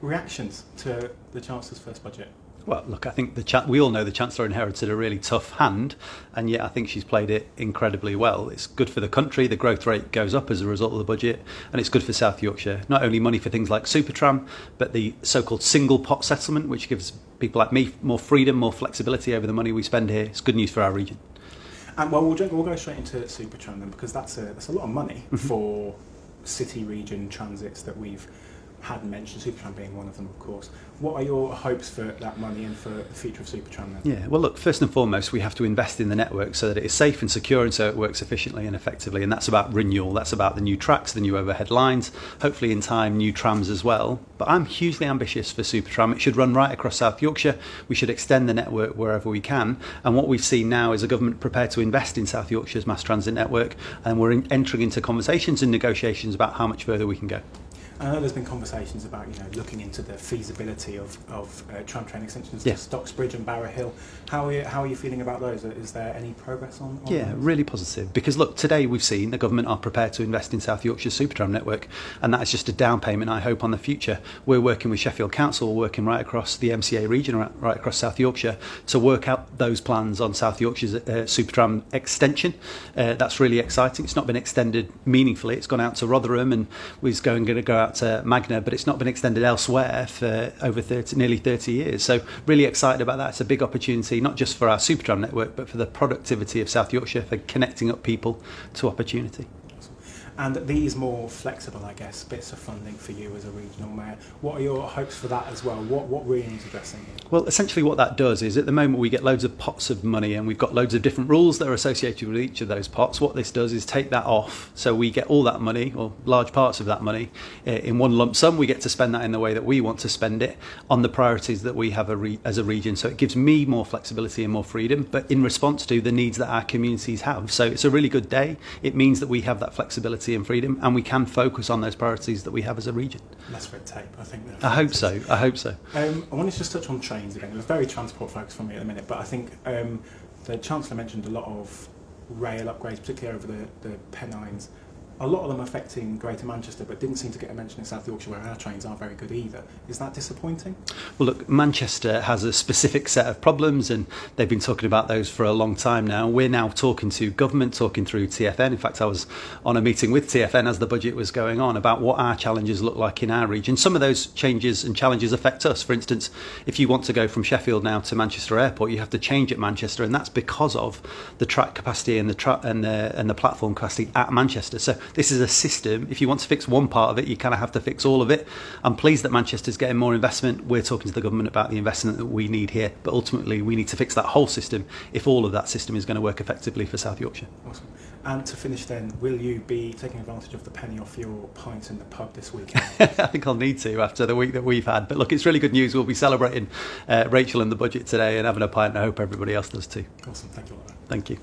Reactions to the Chancellor's first budget? Well, look, I think we all know the Chancellor inherited a really tough hand, and yet I think she's played it incredibly well. It's good for the country, the growth rate goes up as a result of the budget, and it's good for South Yorkshire. Not only money for things like Super Tram, but the so-called single pot settlement, which gives people like me more freedom, more flexibility over the money we spend here. It's good news for our region. And well, we'll go straight into Super Tram then, because that's a lot of money for city region transits that we've had mentioned, Super Tram being one of them, of course. What are your hopes for that money and for the future of Super Tram then? Yeah, well, look, first and foremost, we have to invest in the network so that it is safe and secure and so it works efficiently and effectively. And that's about renewal. That's about the new tracks, the new overhead lines, hopefully in time, new trams as well. But I'm hugely ambitious for Super Tram. It should run right across South Yorkshire. We should extend the network wherever we can. And what we've seen now is a government prepared to invest in South Yorkshire's mass transit network. And we're entering into conversations and negotiations about how much further we can go. I know there's been conversations about looking into the feasibility of tram train extensions to Stocksbridge and Barrow Hill. How are you feeling about those? Is there any progress on Yeah, those? really positive. Because look, today we've seen the government are prepared to invest in South Yorkshire's Super Tram network, and that is just a down payment, I hope, on the future. We're working with Sheffield Council, working right across the MCA region, right across South Yorkshire, to work out those plans on South Yorkshire's Super Tram extension. That's really exciting. It's not been extended meaningfully. It's gone out to Rotherham and was going to go out to Magna, but it's not been extended elsewhere for over nearly 30 years. So really excited about that. It's a big opportunity, not just for our Super Tram network, but for the productivity of South Yorkshire, for connecting up people to opportunity. And these more flexible, I guess, bits of funding for you as a regional mayor, what are your hopes for that as well? What really needs addressing here? Well, essentially what that does is at the moment we get loads of pots of money and we've got loads of different rules that are associated with each of those pots. What this does is take that off, so we get all that money, or large parts of that money, in one lump sum. We get to spend that in the way that we want to spend it on the priorities that we have as a region. So it gives me more flexibility and more freedom, but in response to the needs that our communities have. So it's a really good day. It means that we have that flexibility and freedom, and we can focus on those priorities that we have as a region. Less red tape, I think. I hope so. I hope so. I want to just touch on trains again. It was very transport focused for me at the minute, but I think the Chancellor mentioned a lot of rail upgrades, particularly over the Pennines. A lot of them affecting Greater Manchester, but didn't seem to get a mention in South Yorkshire, where our trains aren't very good either. Is that disappointing? Well, look, Manchester has a specific set of problems, and they've been talking about those for a long time now. We're now talking to government, talking through TfN. In fact, I was on a meeting with TfN as the budget was going on about what our challenges look like in our region. Some of those changes and challenges affect us. For instance, if you want to go from Sheffield now to Manchester Airport, you have to change at Manchester, and that's because of the track capacity and the platform capacity at Manchester. So this is a system. If you want to fix one part of it, you kind of have to fix all of it. I'm pleased that Manchester's getting more investment. We're talking to the government about the investment that we need here, but ultimately we need to fix that whole system if all of that system is going to work effectively for South Yorkshire. Awesome. And to finish then, will you be taking advantage of the penny off your pint in the pub this weekend? I think I'll need to after the week that we've had. But look, it's really good news. We'll be celebrating Rachel and the budget today and having a pint, and I hope everybody else does too. Awesome. Thank you. Thank you.